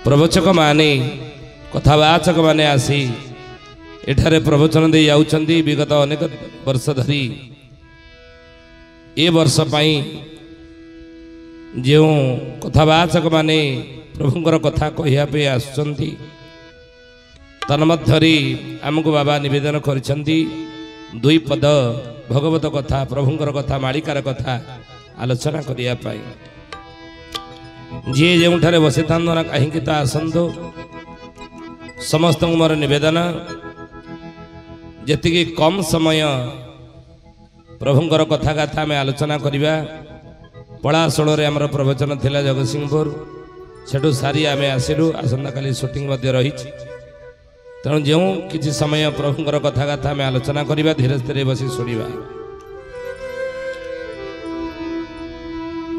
प्रवचक माने कथावाचक माने आसी एठारे प्रवचन दे जाउछंदी विगत अनेक वर्ष धरी ए वर्ष पाई जो कथावाचक माने प्रभुंकर कथा कहिया पे आसुचंती तन्मध्यरी आमको बाबा निवेदन करिसंती दुई पद भगवत कथा प्रभुंकर कथा मालिकार कथा आलोचना करिया पाई जी जोठारे बसी था कहीं तो आसतु समस्त मोर निवेदन जी कम समय प्रभुंकर कथा गाथा आम आलोचना करवा पलाशोल आमर प्रवचन थिला जगतसिंहपुर सेठू सारी आम आसिलु आसंता काली शूटिंग रही तेणु जो किसी समय प्रभुंकर कथा गाथा आम आलोचना करवा धीरे धीरे बसी शुणा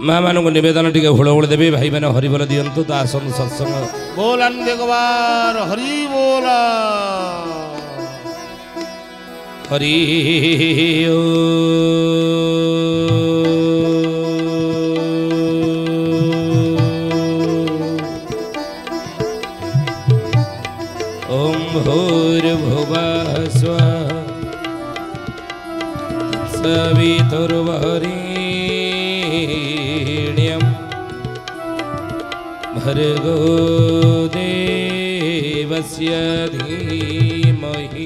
माँ मानक निवेदन टी हुड़हुड़ देवी भाई मैंने हरिबोल दिंतु तो आसन सत्संग बोलन देगवार हरि बोला हरि ओम भूर्भुवः स्वः सवितुर्वरेण्यं भर्गो देवस्य धीमहि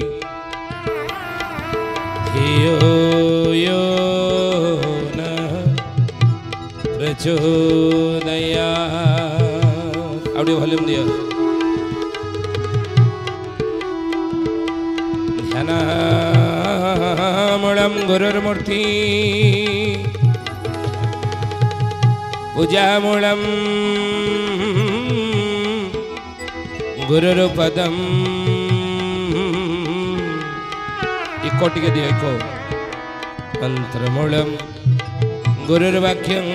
धियो यो नः प्रचोदयात्। ऑडियो वॉल्यूम दियो। ध्यानामूलं गुरुर्मूर्ति पूजामूलं गुरुपदम इको टिके दियो इको मंत्रमूलम गुरुर्वाक्यं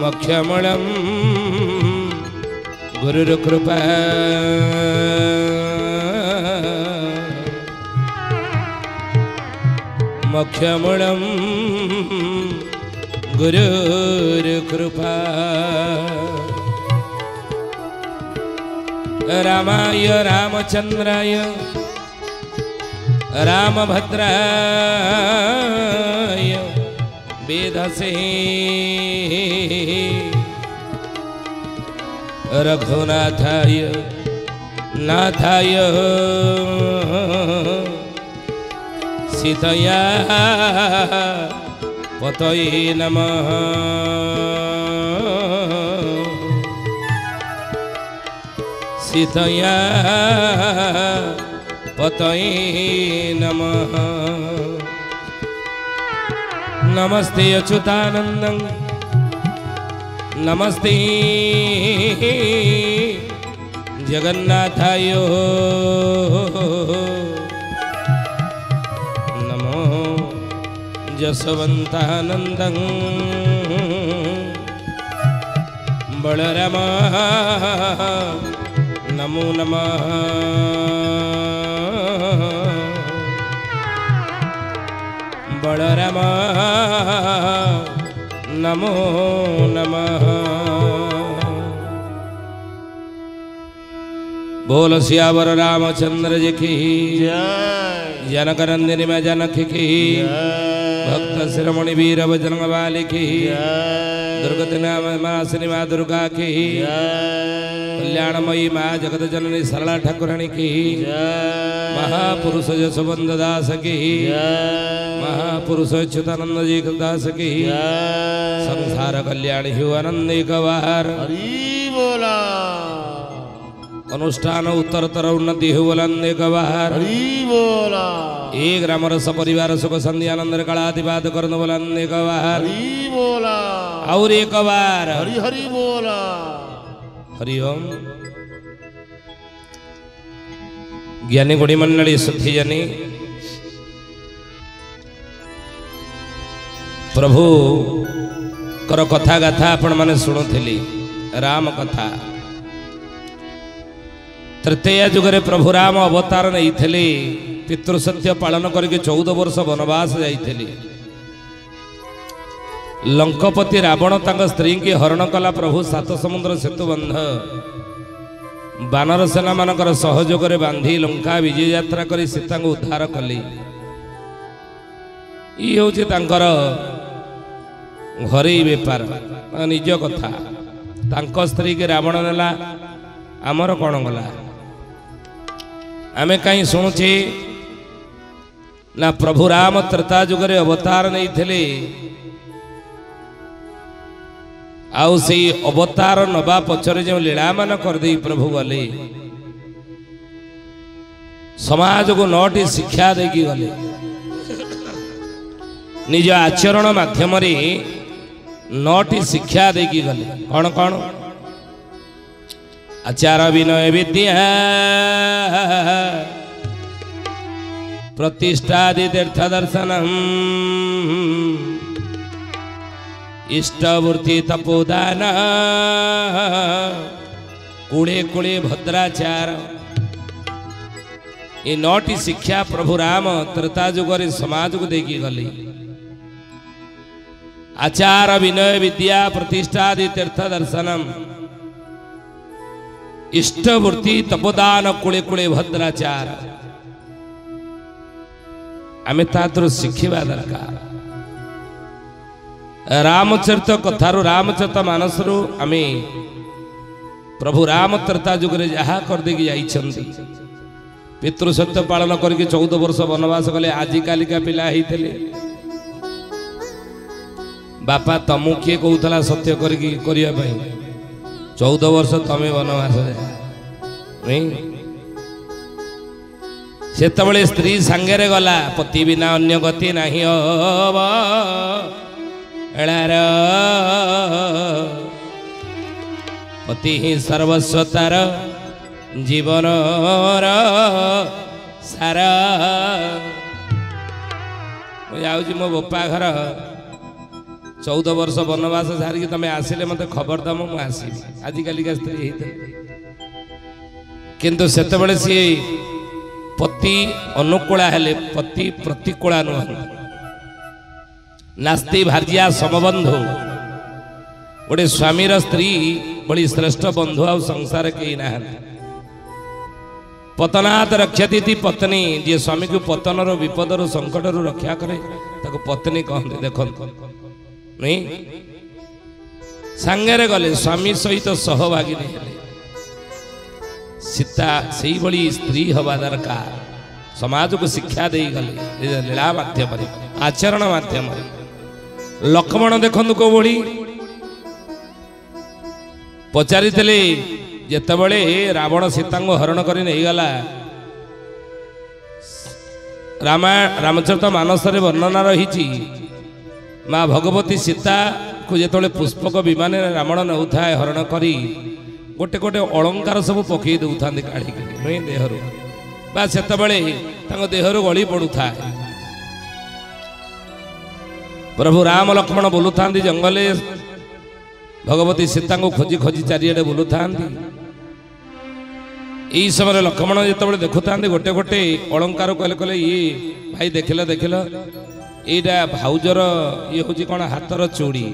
मोक्षमूलम गुरुर्कृपा मोक्षमूलम गुरुर्कृपा रामाय रामचंद्राय रामभद्राय वेधसे रघुनाथाय नाथाय सीतया पतये नमः। सीतया पतये नमः। नमस्ते अच्युतानंदं नमस्ते जगन्नाथाय नमो जसवन्तानन्दं बलराम नमो नमः। बलराम नमो नमः। बोल सियावर रामचंद्र जी की जनक नंदिनी में जनक की भक्त शिरोमणि वीर बजरंग वाली की दुर्गति नाम माँ श्री माँ दुर्गा की कल्याणमयी माँ जगत जननी सरला ठाकुरानी की महापुरुष जसवंत दास की महापुरुष अच्युतानंद जी दास की संसार कल्याण हिव आनंद गवार बोला अनुष्ठान उत्तरतर उन्नति हुवलंदे गवार बोला एक ग्रामर सपरिवार सुख संधि आनंद कलातिपात करन बोलंदे गवार बोला और एक बार हरि हरि बोला। हरि ओम। ज्ञानी गुड़ी मंडली सुखी जनी प्रभु कर कथा गाथा आपण माने शुणुथिली राम कथा तृतीय जुगरे प्रभु राम अवतार नहीं पितृसत्य पालन करके 14 वर्ष वनवास जाइथिले लंकपति रावण तांक स्त्री की हरण कला प्रभु सात समुद्र सेतु बंध बानर सेना मानकर सहयोग रे बांधी लंका विजय यात्रा करी सीता को उद्धार कली। ये हूँ तांकर घरे बेपार निज कथा तांक स्त्री के रावण नेला आमर कौन गला आमे कहीं शुणुचे ना प्रभु राम त्रेता जुगरे अवतार नहीं थे आउ से अवतार नवा पछरे जो लीला मान कर दे प्रभु गले समाज को 9टी शिक्षा देकी गले निज आचरण माध्यम 9टी शिक्षा देकी गले कौन कौन आचार विनय विद्या प्रतिष्ठादि तीर्थ दर्शनम इष्टवृत्ति तपोदान कुड़े कुड़े भद्राचार ये 9टी शिक्षा प्रभु राम त्रेता जुगरे समाज को देकी गले आचार विनय विद्या प्रतिष्ठादि तीर्थ दर्शनम इष्टवृत्ति तपोदान कुड़े कुड़े भद्राचार आमे तातर शिखिबा दरकार रामचरित कथारु रामचरित मानसरु आमे प्रभु राम त्रेता जुगरे जहा कर देकी जाइछन्ति पितृ सत्य पालन करके 14 वर्ष वनवास गले आजि कालिका पिला हेइतले बापा तमु किए कहूला सत्य करके करिया पई 14 वर्ष तमे वनवास सेतबळे स्त्री सांगेरे गला पति बिना अन्य गति नाही पति ही सर्वस्वतार जीवन सारा जाऊँ मो बोपा घर 14 वर्ष वनवास सारिकी तमें आसिले मत खबर दम मु आसबि आजिकालिका स्त्री किंतु सेतबळे सी पति अनुकूला हेले पति प्रतिकूला नुह नास्ति भार्या समबंधु गोटे स्वामीर स्त्री बड़ी श्रेष्ठ बंधु आ संसार कई ना पतनात् रक्षति पत्नी जी स्वामी को पतन विपद संकट रक्षा करे ताको पत्नी कहते देख नहीं सांगेरे गले स्वामी सहित सहभागिनी हेले सीता से बड़ी स्त्री हवा दरकार समाज को शिक्षा दे गले लीला माध्यम आचरण माध्यम लक्ष्मण देखु को बड़ी पचारि जेतबळे रावण सीता को हरण कर नहीं गला रामचरित मानस वर्णना रही माँ भगवती सीता को जेतबळे पुष्पक विमान रावण नौथाए हरण करी गोटे गोटे अलंकार सब पकई दौथा काढ़ी नुई देहरु बा सेतबळे देहरु गली पड़ुथा प्रभु राम लक्ष्मण बोलुता जंगल भगवती सीता को खोजी खोजी चारिड़े बुलुता यही समय लक्ष्मण जो देखुता गोटे गोटे अलंकार कहले कहले ये भाई देखिल देखिल यहीटा भाउजर ये हूँ कौन हाथर चूड़ी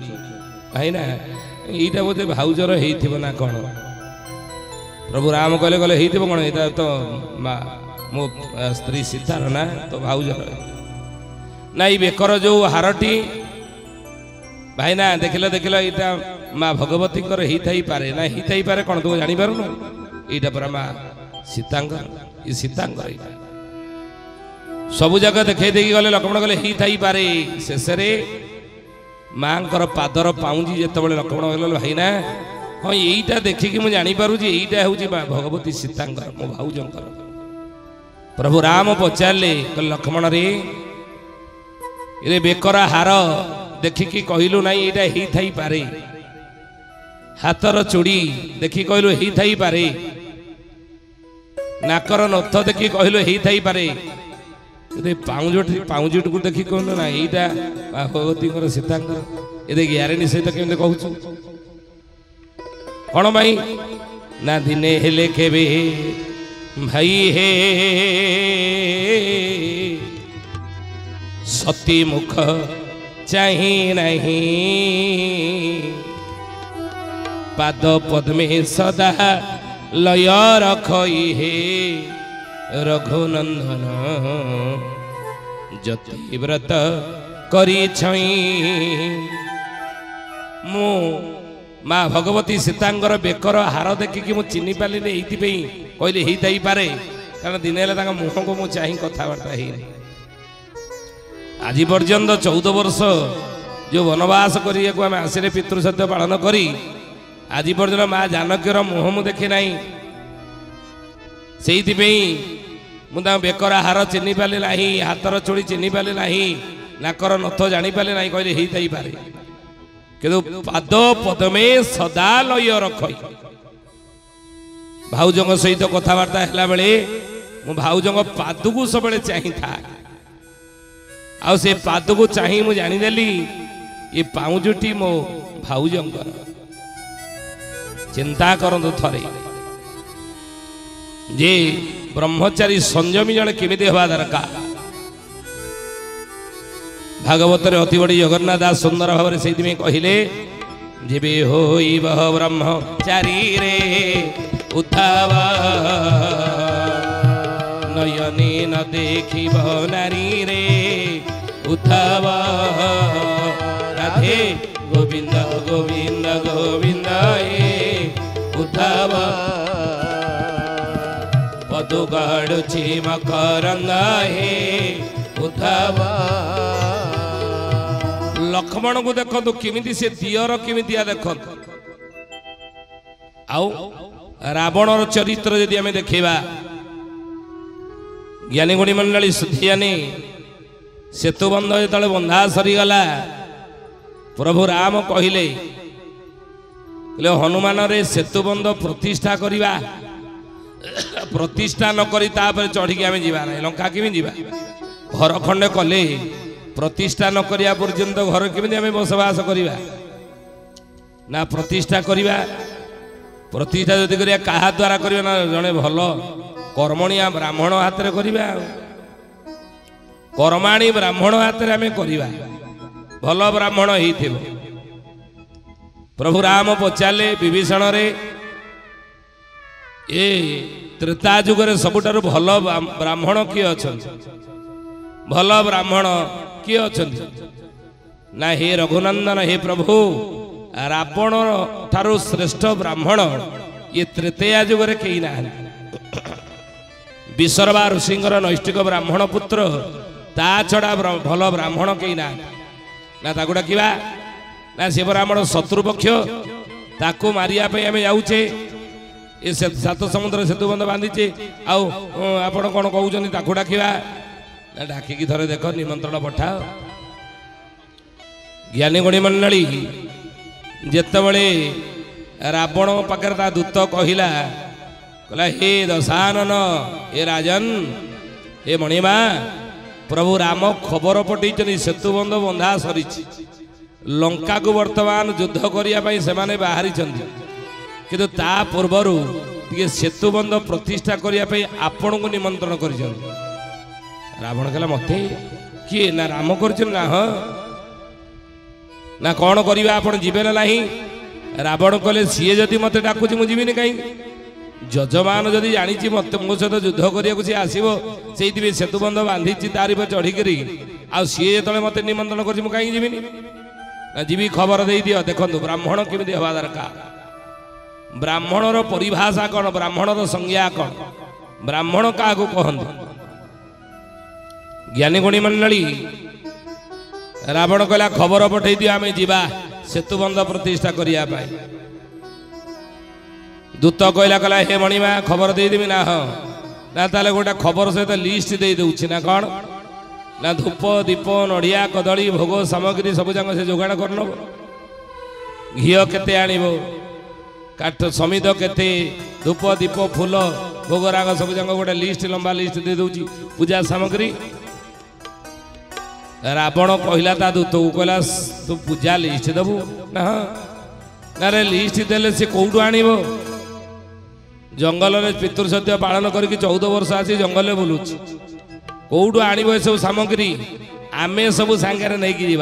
भाई ना यहीटा बोधे भाउजर होना कौन प्रभु राम कहले कहले हो कौन यहाँ तो मो स्त्री सीतार ना तो भाउजर ना ये बेकर जो हारटी भाई ना देखिल देखिल यहाँ माँ भगवती पारे ना ही पारे कौन तू जानी पार यहाँ पूरा माँ सीतांकर ये सीतांकर सबु जगह देखे देखी गले लक्ष्मण गले ही पारे शेष माँ पादर पाउंजी जितेबाला लक्ष्मण कहले भाई ना हाँ यहीटा देखिकी मुझे जानीपारुची यहीटा हूँ भगवती सीतांकर मो भाउजंकर प्रभु राम पचारे लक्ष्मण रे बेकरा हार देखिकी कहलु ना यहाँ ही थाई पारे हाथर चूड़ी देखी कहलु ही थाई पारे नाकर नथ देखी कहलु ही थाई पारे पाउंजट को देखी कहलु ना यहाँ भगवती सीतांकर ये ग्यारेणी सहित केमती कहूँ कौन भाई ना दिने हेले केबे भाई हे सती मुख चाही नहीं पाद पद्मे सदा लय रखई हे रघुनंदन जति व्रत करी छई मु माँ भगवती सीतांगर बेकर हार देखिकी मु चिन्ह पारिनी ये कहले ही पारे कारण दिन है मुह को मुझे चाह कथबार्ता आज पर्यंत 14 वर्ष जो वनवास करें आसिले पितृसत्य पालन करी आज पर्यंत माँ जानकीर मुह मु देखी ना से मुझे बेकर हार चिन्ह पारे ना हाथर चूड़ी चिन्ह पारे ना नाकर नथ जापारे ना कहले ही पारे किंतु पाद पद्मे सदा लय रखई भाउजों सहित कथबार्ता है बेले मु भाउजों पाद को सब चाही था आउ से पाद को चाही मु जानीदेली ये पाउजुटी मो भाउजों चिंता करंतु थरे जे ब्रह्मचारी संयमी जड़े केमिति हवा दरकार भागवत अति बड़ी जगन्नाथ दास सुंदर भाव से कहले जीवे होइब ब्रह्मचारी रे उद्धाव नयने न देखिब नारी रे उद्धाव राधे गोविंद गोविंद गोविंद हे उद्धाव पदु गाड़ुची मकरंद हे उद्धाव लक्ष्मण को देखो किमिति से दियर किमितिया देखो आउ रावणर चरित्र यदि आमे देखिबा ज्ञानी गुणी मंडली सुधियानी सेतुबंध जो बंधा सरीगला प्रभु राम कहले हनुमान रे सेतुबंध प्रतिष्ठा करिबा प्रतिष्ठा न करी तापर चढ़ी आमे जीवा ना लंका किमि जीवा घर खंडे कले प्रतिष्ठा न करिया पर्यंत घर केमिति आमे बसवास करिबा ना प्रतिष्ठा करिबा प्रतिष्ठा जदि करिया काहा द्वारा करिबा ना जने भलो कर्मणिया ब्राह्मण हाथ रे करिबा कर्माणी ब्राह्मण हाथ रे आमे करिबा भलो ब्राह्मण हेइथिबो प्रभु राम पचाले विभीषण रे ए त्रेता युग रे सबुठारु भलो ब्राह्मण किए अछन भलो ब्राह्मण किए अछन ना हे रघुनंदन हे प्रभु रावण ठारू श्रेष्ठ ब्राह्मण ये त्रेतया युग रे केही ना विसर्वा ऋषिंगर नैष्टिक ब्राह्मण पुत्र ता छड़ा भल ब्राह्मण केही ना ताकू डाकिबा ना से ब्राह्मण शत्रुपक्ष ताकू मारिया पे आमे जाउछे ये सात समुद्र सेतुबंध बांधीचे आउ आपण कोन कहउछनी ताकू डाकिबा ना डाकिकी थरे देख निमंत्रण पठाओ ज्ञानी गुणी मंडली जेतबळे रावण पाकर ता दूत कहिला कहला हे दशानन हे राजन हे मणिमा प्रभु राम खबर पठेइछनी सेतुबंध बंधा सरीछि लंका को वर्तमान युद्ध करिया पई से माने बाहरी छथि किंतु ता पूर्वरु टिके सेतुबंध प्रतिष्ठा करिया पई आपण को निमंत्रण करिछन रावण कहला मते किए ना राम करछन ना ह ना कौन करिबा आपण जीवे ना नाही रावण कहले सीए जदि मते डाकुछि मु जीविनी काई जजमान जदि जानी मत मो सहित युद्ध करिया सी आसो से सेतुबंध बांधी तारी पर चढ़ी करी आ सी जो मत निमंत्रण कर कहीं जीविनी ना जीवी खबर दे दियो देखो ब्राह्मण केमी हवा दरकार ब्राह्मणर परिभाषा कौन ब्राह्मणर संज्ञा कौन ब्राह्मण क्या कहते ज्ञानी गुणी मंडली रावण कहला खबर पठे दियो आम जीवा सेतुबंध प्रतिष्ठा करने दूत कहला कहला हे मणिमा खबर देदेवी ना हाँ ना ताले गोटे खबर सहित लिस्ट दे दूची ना कौन ना धूप दीप नड़िया कदली भोग सामग्री सब जाक से जोगाड़ कर नब घी केते आनिबो काठ समित केते धूप दीप फूल भोग राग सब जाक गोटे लिस्ट लंबा लिस्ट दे दूची पूजा सामग्री रावण कहला ता दूत को कहला तू पूजा लिस्ट देबू ना हाँ ना रे लिस्ट देले से कोउडू आनिबो जंगल में पितृसत्य पालन करके 14 वर्ष आसी जंगल में बुलूच कौटू आण सब सामग्री आमे सब सांगे नहीं कि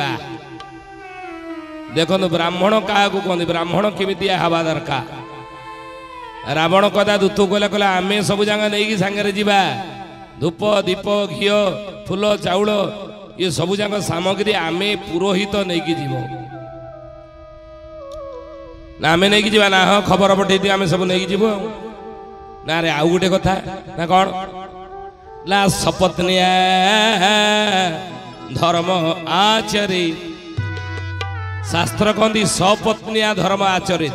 देखो ब्राह्मण क्या कहते ब्राह्मण केमी हवा दरकार रावण कदा दूत कहला कहला आम सब जगह नहीं सांगे जीवा धूप दीप घी फूल चाउल ये सब जगह सामग्री आम पुरोहित नहीं जीव ना आम नहीं जीवा ना हाँ खबर पठे आम सब नहीं जीव ना रे आउ गोटे कथा ना कौन ला सपत्निया धर्म आचरे शास्त्र कहती सपत्निया धर्म आचरे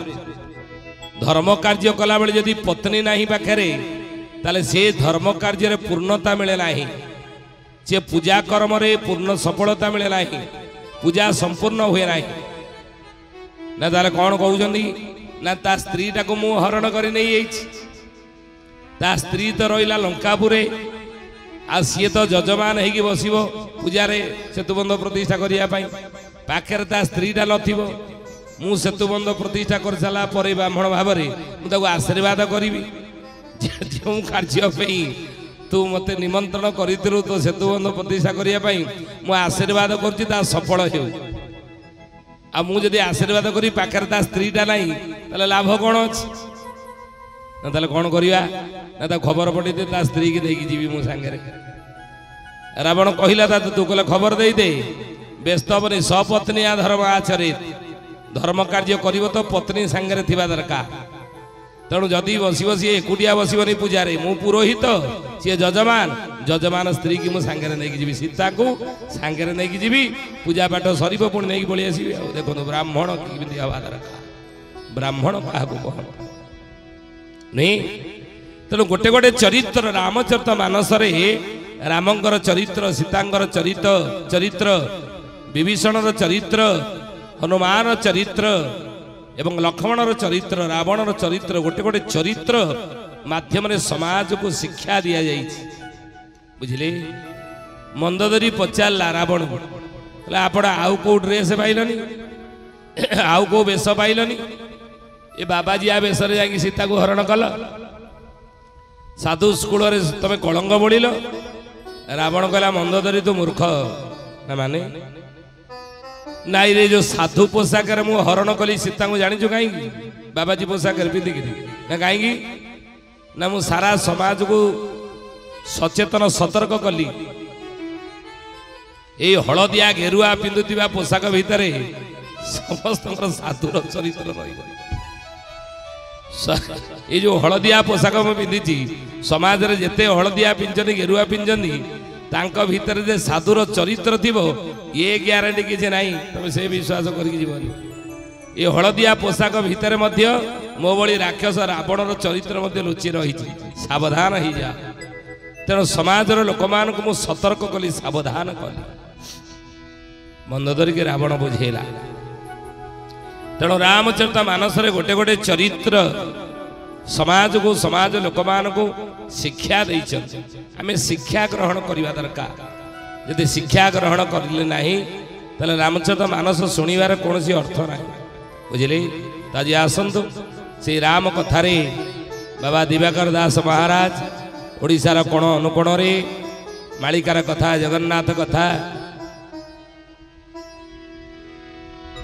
धर्म कार्य कला बेले यदि पत्नी नहीं पाखे ताले से धर्म कार्य पूर्णता मिले ना से पूजा कर्म रे पूर्ण सफलता मिले ना पूजा संपूर्ण हुए ना ना ताले कौन कहउछंदी ना ता स्त्री टाको मु हरण करी नहीं आइछि ता स्त्री तो रहिला लंकापुरे आ सी तो जजमान होगी बसब पूजारे सेतुबंध प्रतिष्ठा करने पाखे ता स्त्रीटा नथिबो मु सेतुबंध प्रतिष्ठा कर सारा पर ब्राह्मण भाव में आशीर्वाद करी जो कार्य तू मत निमंत्रण करूँ तो सेतुबंध प्रतिष्ठा करने मु आशीर्वाद कर सफल हो मुझे आशीर्वाद करी पाखे ता स्त्रीटा नहीं ताले लाभ कौन अच्छे ना ताले कौन करवा ना खबर पठे ता स्त्री की देखी जीवी मो सांगे रावण कहला था तू कहले खबर दे दे व्यस्त बनी सपत्नी धर्म आचरे धर्म कार्य करिवो तो पत्नी सांगे थिबा दरकार तेणु जदि बसी बसी एकुटिया बसबनी पूजारे मु पुरोहित सी जजमान जजमान स्त्री की मु सांगे नहीं जीवी सीता को सांगे नहीं जीवी पूजा पाठ सर पुणी नहीं पलि आसबि देखो ब्राह्मण केମିତି हवा दरकार ब्राह्मण क्या कहते नहीं तेणु गोटे गोटे चरित्र रामचरित मानस रामंकर चरित्र सीतांकर चरित्र विभीषणर चरित्र हनुमान चरित्र एवं लक्ष्मणर चरित्र रावणर चरित्र गोटे गोटे चरित्र माध्यम समाज को शिक्षा दि जाए बुझे मंदोदरी पचारा रावण आप आउ कौ ड्रेस पाइलनि आउ कौ वेश पाइलनि ये बाबाजी आ बेस जा सीता को हरण कल साधु स्कूल तुम कलंक बोल रावण कहला मंदोदरी तो मूर्ख ना माने नाई रे जो साधु पोशाक मु हरण कली सीता को जानी कहीं बाबाजी पोशाक पिंधिक ना कहीं ना मु सारा समाज को सचेतन सतर्क कली ये हलदिया घेरुआ पिंधुवा पोशाक भितर समस्त साधुर चरित्र रही ये जो हलदिया पोशाक मैं पिंधि समाज रे जेते हलदिया पिंधनी गेरुआ पिंधनी तांका भीतर जे साधुर चरित्र थी ये ग्यारंटी किसी ना तुम से विश्वास करके जीवन ये हलदिया पोशाक भितर मो भली राक्षस रावणर चरित्र लुचि रही सावधान हो जा तेणु समाजर लोक मान को सतर्क कली सावधान कली मंदोदरी के रावण बुझेला तेणु रामचरित मानस गोटे गोटे चरित्र समाज को समाज लोक मान को शिक्षा आम शिक्षा ग्रहण करवा दरकार यदि शिक्षा ग्रहण करें ना ताले रामचरित मानस शुणवार कौन अर्थ ना बुझे आज आसतु से राम कथार बाबा दिवाकर दास महाराज ओडिशार कोण अनुकोण मालिकार कथा जगन्नाथ कथा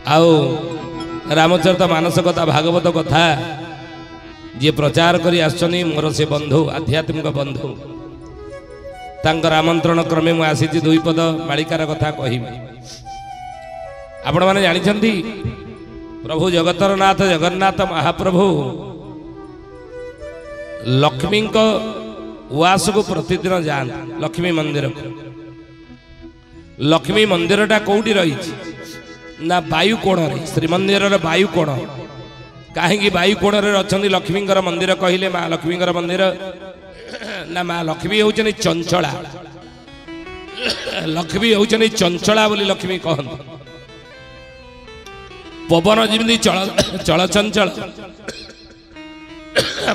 आउ रामचरित मानस कथा भागवत कथा जी प्रचार करी आसछनी मोर से बंधु आध्यात्मिक बंधु तांकर आमंत्रण क्रमे मु आसी दुई पद मालिकार कथा कहबी आपण माने जानिछंती प्रभु जगतर नाथ जगन्नाथ महाप्रभु लक्ष्मी को उवास को प्रतिदिन जान लक्ष्मी मंदिर लक्ष्मी मंदिरटा कौटी रही ना वायु कोण श्रीमंदिर वायु कोण कहीं वायु कोण अच्छा लक्ष्मी मंदिर कहले माँ लक्ष्मी मंदिर ना माँ लक्ष्मी होचनी चंचला लक्ष्मी होचनी चंचला बोली लक्ष्मी कहते पवन जमी चल चंचल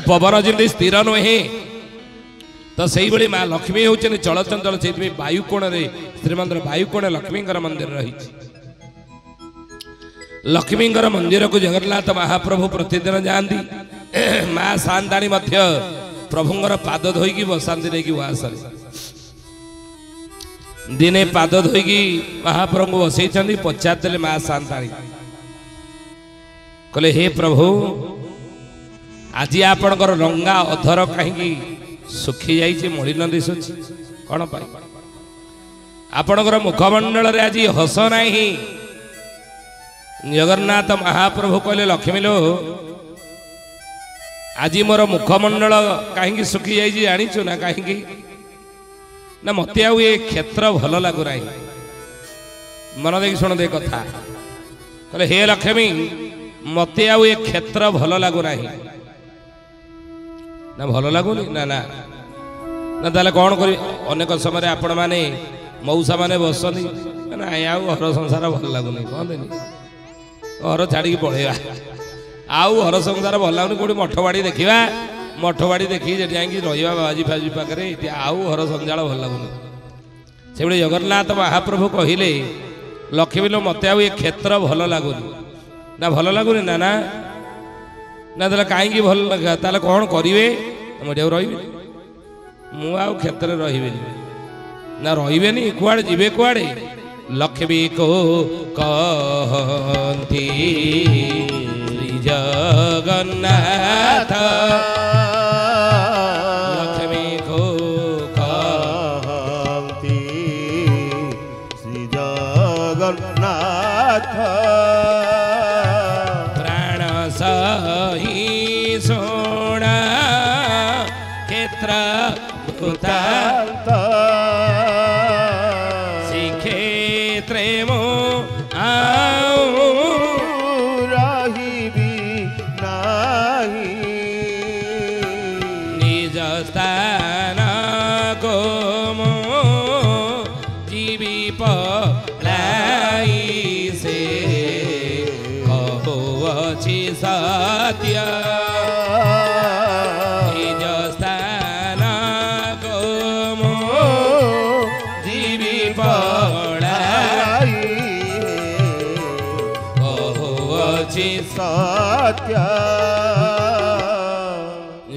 पवन जमी स्थिर नुहे तो से भाई माँ लक्ष्मी होचनी चलचंचल से वायु कोण श्रीमंदिर वायु कोण लक्ष्मी मंदिर रही लक्ष्मी मंदिर को जगन्नाथ महाप्रभु प्रतिदिन जाती माँ सांताणी प्रभुंर पाद धोईकी बसाती नहीं उस दिने पाद धोईकी महाप्रभु बसई पचारे माँ सांताणी कहले हे प्रभु आज आपणकर रंगा अधर कहीं सुखी जाइए मलिन दिशुची कौन पाई आपणकर मुखमंडल रे आज हस नहीं जगन्नाथ महाप्रभु कहले लक्ष्मी लो आज मोर मुखमंडल कहीं सुखी जाइए जाचु ना कहीं ना मत ये क्षेत्र भल लगुना मन देखी शुण दे कथा कहले हे लक्ष्मी मत ये क्षेत्र भल लगुना ना भल लगुनि ना ना ना ताले कौन कर अनेक समय आपण मैंने मौसा मैंने बसती ना घर संसार भल लगुनि कहते घर छाड़ी पलैया आउ घर संसार भल लगुनि कौटी मठ बाड़ी देखा मठ बाड़ी देखी जाकि रहा बाबाजी फाजी पाखे आउ घर संजाल भल लगुनि से जगन्नाथ महाप्रभु कहले लक्ष्मी लो मत ये क्षेत्र भल लगुनि ना भल लगुनि ना ना ना ताले कहीं भल लगा ताले कौन करेंगे मुझे रही मुझे क्षेत्र रही ना रही कुआड़े जीवे कुआड़े लक्ष्मी को कहती जगन्नाथ लक्ष्मी को कहती श्री जगन्नाथ प्राण सही सोना क्षेत्र भूतांत श्रीक्षेत्रे मो आऊ रहिबी नाही निज स्थान को मो जीवी पलाई से कहुअछि सत्य निज स्थान को मो जीवी पलाई कहुअछि सत्य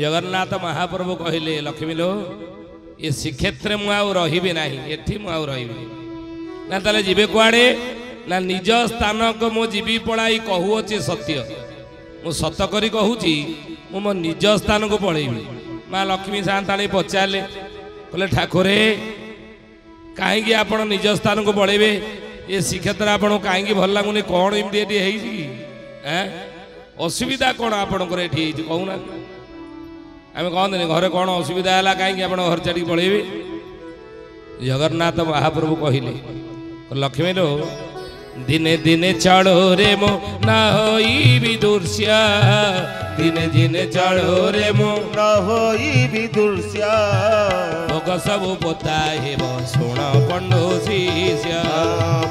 जगन्नाथ महाप्रभु कहले लक्ष्मी लो ये श्रीक्षेत्र मुझे रही ना एठी मुझे रही ना ताले जीवे कुआड़े ना निज स्थान को मो जीवी पढ़ाई कहूची सत्य मु सत करी कहूची मो निज स्थान को पढ़ेबी माँ लक्ष्मी सांताणी पचारे कहले ठाकुरे कहीं आप निज स्थान को पढ़ेबे ये श्रीक्षेत्र आपन कहीं भल लगुनि कौन एमती असुविधा कौन आपणकर ये कहूना आम कहते घरे कौन असुविधा है कहीं आप घर छाड़ी पलैबे जगन्नाथ महाप्रभु कहले लक्ष्मी रो दिने दिने चढ़ो रे मो न होई विदुर्ष्य दिने दिने चढ़ो रे मो न होई विदुर्ष्य भोग सब पोता हेब शुण पंडो शिष्य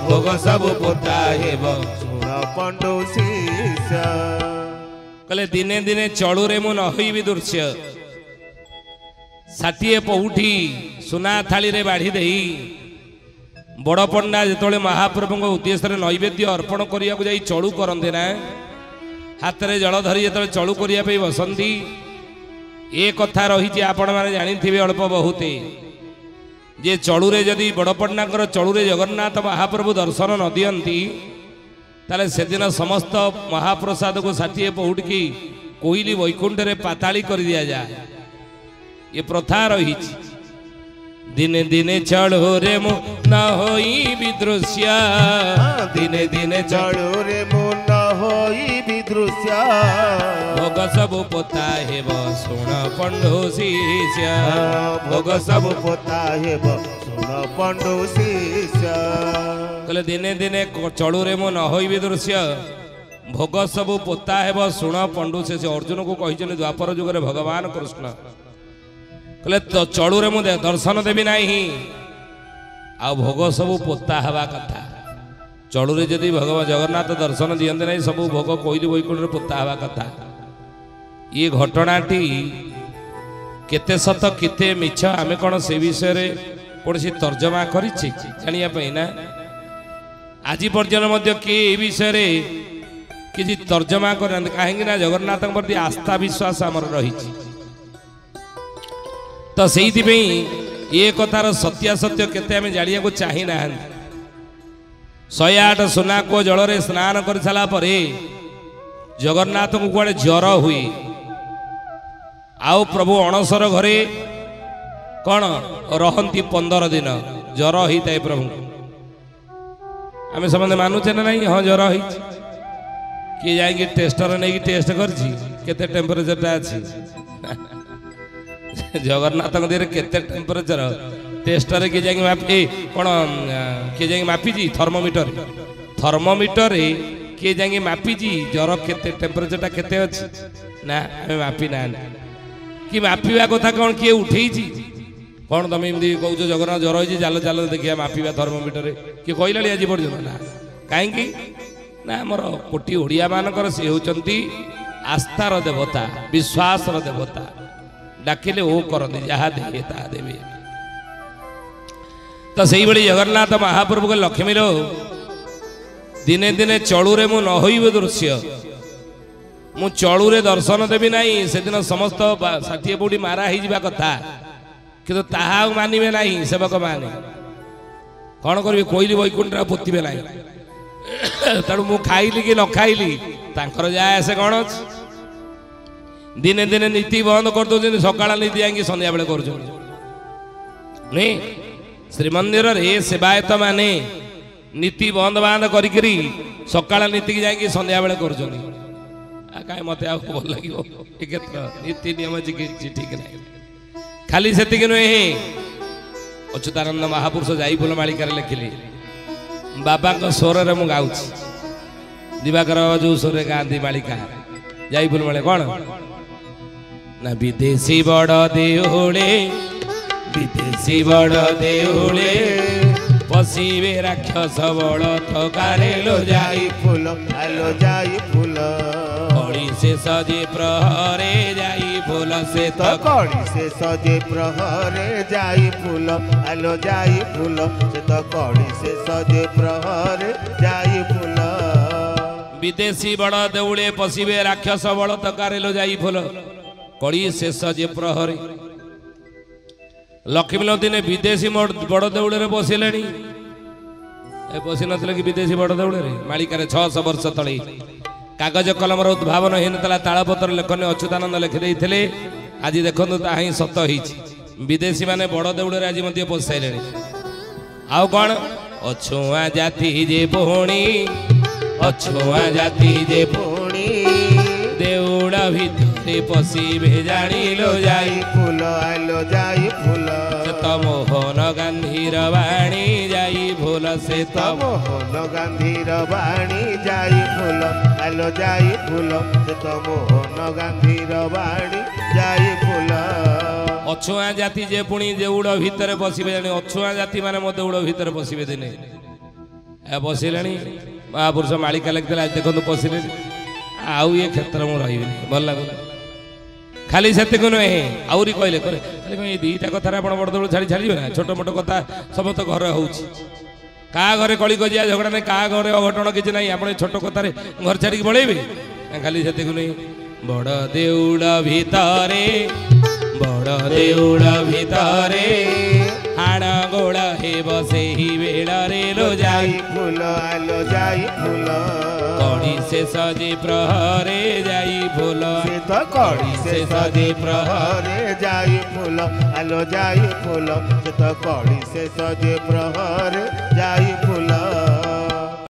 भोग सब पोता हेब शुण पंडो शिष्य कहले दिने दिने चढ़ू रे मो न होई विदुर्ष्य 60 पौठी सुना थाली रे बाढ़ी दे बड़ पंडा जो महाप्रभु उद्देश्य नैवेद्य अर्पण करने चलू करते ना हाथ में जल धरी जो चलू करने बसती ये कथा रही आपण मैंने जानी अल्प बहुत जे चलू रे जदि बड़ पंडा चलू रे जगन्नाथ महाप्रभु दर्शन न दियंती ताले से दिन समस्त महाप्रसाद को 60 पौठ की कोईली वैकुंठ रे पाताली कर दिया जाए ये प्रथा रही दिने दिने चढ़ो रे मो न होई विदृश्य दिने दिने चढ़ो रे मो न होई विदृश्य भोग सब पोता हेब शुण पंडो शिष्य भोग सब पोता हेब शुण पंडो शिष्य कहले दिने दिने चढ़ू रे मो न होई विदृश्य भोग सब पोता हेब शुण पंडो शिष्य अर्जुन को कही द्वापर जुग भगवान कृष्ण कहले तो चलू रे मुझे दर्शन देवी नहीं आ भोग सब पोता हवा कथा चलू रे जदि भगवान जगन्नाथ दर्शन दियंते नहीं सब भोग कोईली वैकुंठ पोता हवा कथा ये घटनाटी केते सत केते मिछ आमे कौन से विषय रे कौन तर्जमा करी जानिया ना आज पर्यंत किए ये विषय रे किसी तर्जमा कर कहीं जगन्नाथ प्रति आस्था विश्वास आमर रही तो से ये कथार सत्यासत्य केते आमे जानिया को चाही ना 108 सुना को जल रे स्नान कर साला परे जगन्नाथ को कुआड़े ज्वर हुए आउ प्रभु अणसर घरे कौन रहती 15 दिन ज्वर होता है प्रभु आम समझे मानुचे ना नहीं हाँ ज्वर हो किए जाएंगे टेस्टर नहीं टेस्ट करते टेम्परेचर अच्छी जगन्नाथ देह केते टेम्परेचर टेस्टर किए जाएंगे मापी कौन किए जाएंगे मापीजी थर्मोमीटर किए जाएंगे मापीजी ज्वर केते टेम्परेचर केते अच्छी ना आम मापी ना कि मापिवा कथा कौन किए उठे कौन तुम एमती कौ जगन्नाथ ज्वर हो चल चल देखिए मापिवा थर्मोमीटर किए कहला आज पर्यटन ना कहीं ना आमर कोटी ओडिया मानकर सी होती आस्थार देवता विश्वासर देवता डाकिले ओ करते जहाँ दे ता देवे तो से भाई जगन्नाथ महाप्रभु के लक्ष्मी दिने दिने चलुरे मु न होइबे दृश्य मु चलुरे दर्शन देवी नहीं से दिन समस्त 60 पौटी मारा हो कथा किंतु ताहा मानिबे नहीं सेवक माने कौन करेंगे कोईली वैकुंठ पोतबे ना तेणु मु खाइली कि न खाइली तांकर जाए आसे कौन अच्छे दिने दिने नीति बंद कर दो सकाळ नीति जाकि संध्या बेले कर श्रीमंदिर रे सेवायत माने नीति बंद बांध करी सकाळ नीति की जाकि संध्या बेले कर कहीं मत भल लगे नीति नियम ठीक ना खाली से नुहे अच्युतानंद महापुरुष जाई फूल मालिकार लिखिली बाबा स्वर में गाँव दिवाकर बाबा जो स्वर गाँधी मालिका जाई फूल माले कौन ना विदेशी बड़ देउले विदेशी बड़ देउले पशिवे राक्षस बड़ थकारे लो जाई फूल आलो जाई फूल कड़ी से सजे प्रहरे जाई फूल से तो कड़ी से सजे प्रहरे जाई फूल आलो जाई फूल से तो कड़ी से सजे प्रहरे जाई फूल विदेशी बड़ देउले पशिवे राक्षस बड़ थकारे लो जाई फूल कड़ी शेष जे प्रहरी लक्ष्मी दिने विदेशी बड़ देउड़े बसिले बसी नथिले कि विदेशी बड़ देउड़े मालिकार 600 वर्ष तले कागज कलम उद्भावन होता तालपत्र लेखन अच्युतानंद लिखिदे आज देखो ताही सत हो विदेशी माने बड़ देउड़े आज पसाइले आउ कौन अछुआ जाति जे पुणी अछुआ जाति जे पुणी देउड़ भितरे पशिबे जानी लो जाई फूल आलो जाई फूल से मोहन गांधीर वाणी जाई फूल से मोहन गांधीर वाणी जाई फूल आलो जाई फूल से मोहन गांधीर वाणी जाई फूल अछुआ जाति जे पुणी देउड़ भितरे पशिबे जानी अछुआ जाति माने मो देउड़ भितरे पशिबे दिने ए बसिले महापुरुष मालिका लगते आज देखो पशिले आउ ये क्षेत्र में रही भल लगे खाली से नुहे आहरी कहले खाली दीटा कथार आप बड़ देउल छाड़ी छाड़े ना छोट मोट कथा समस्त घर हो घरे कली कजिया झगड़ा नहीं क्या घरे अघटन किसी ना आप छोट कथार घर छाड़ी पलैबे खाली से नुहे बड़ देउल भितरे बड़ देउल भितरे हाण गोड़ हे बसे ही बेड़े लो जाई फूल आलो जाई फूल कड़ी से सजे प्रहरे जाई फूल तो कड़ी से सजे प्रहरे जाई फूल आलो जाई फूल तो कड़ी से सजे प्रहरे जाई